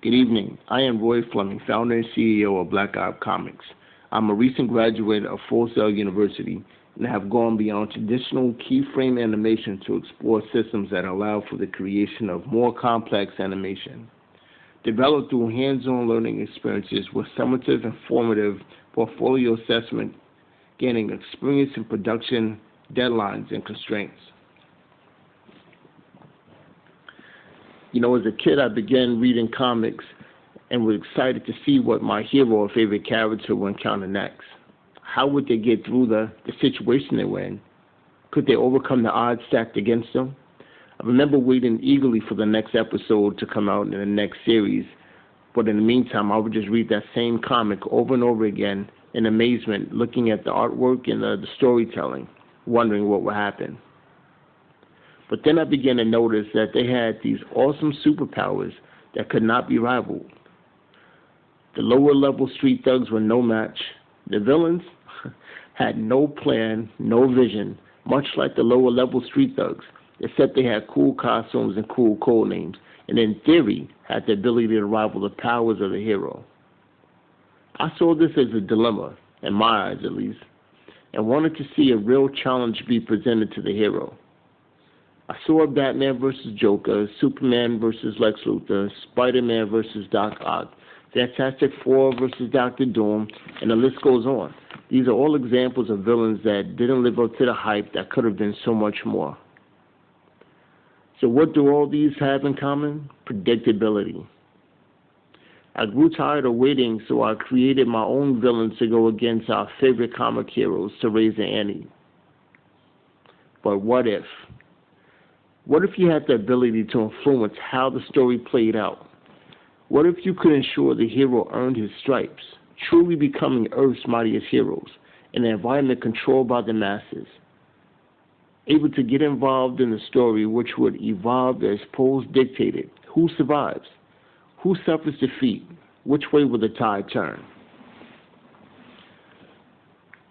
Good evening. I am Roy Fleming, founder and CEO of Black Eye Comics. I'm a recent graduate of Full Sail University and have gone beyond traditional keyframe animation to explore systems that allow for the creation of more complex animation. Developed through hands-on learning experiences with summative and formative portfolio assessment, gaining experience in production, deadlines, and constraints. As a kid, I began reading comics and was excited to see what my hero or favorite character would encounter next. How would they get through the situation they were in? Could they overcome the odds stacked against them? I remember waiting eagerly for the next episode to come out in the next series, but in the meantime, I would just read that same comic over and over again in amazement, looking at the artwork and the storytelling, wondering what would happen. But then I began to notice that they had these awesome superpowers that could not be rivaled. The lower-level street thugs were no match. The villains had no plan, no vision, much like the lower-level street thugs, except they had cool costumes and cool code names, and in theory had the ability to rival the powers of the hero. I saw this as a dilemma, in my eyes at least, and wanted to see a real challenge be presented to the hero. I saw Batman versus Joker, Superman versus Lex Luthor, Spider-Man versus Doc Ock, Fantastic Four versus Dr. Doom, and the list goes on. These are all examples of villains that didn't live up to the hype that could have been so much more. So what do all these have in common? Predictability. I grew tired of waiting, so I created my own villains to go against our favorite comic heroes to raise the ante. But what if? What if you had the ability to influence how the story played out? What if you could ensure the hero earned his stripes, truly becoming Earth's mightiest heroes, in an environment controlled by the masses? Able to get involved in the story which would evolve as polls dictated. Who survives? Who suffers defeat? Which way will the tide turn?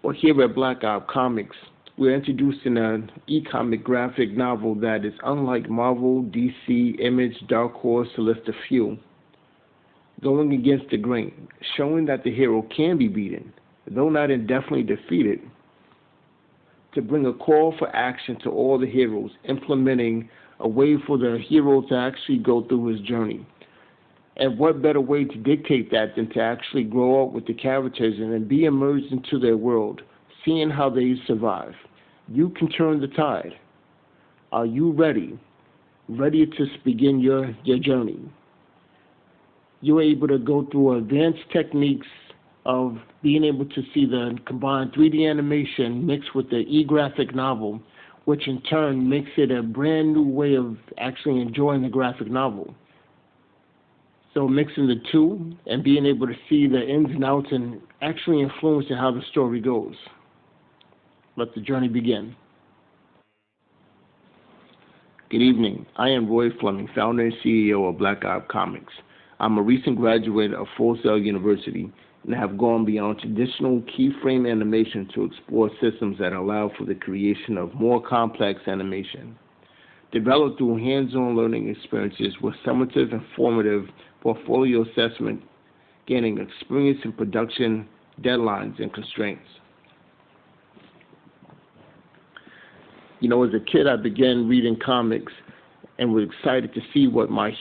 Well, here at Black Eye Comics, we're introducing an e-comic graphic novel that is unlike Marvel, DC, Image, Dark Horse, to list a few, going against the grain, showing that the hero can be beaten, though not indefinitely defeated, to bring a call for action to all the heroes, implementing a way for the hero to actually go through his journey. And what better way to dictate that than to actually grow up with the characters and then be immersed into their world, seeing how they survive. You can turn the tide. Are you ready? Ready to begin your journey? You're able to go through advanced techniques of being able to see the combined 3D animation mixed with the e-graphic novel, which in turn makes it a brand new way of actually enjoying the graphic novel. So mixing the two and being able to see the ins and outs and actually influencing how the story goes. Let the journey begin. Good evening. I am Roy Fleming, founder and CEO of Black Eye Comics. I'm a recent graduate of Full Sail University and have gone beyond traditional keyframe animation to explore systems that allow for the creation of more complex animation. Developed through hands-on learning experiences with summative and formative portfolio assessment, gaining experience in production, deadlines, and constraints. As a kid, I began reading comics and was excited to see what my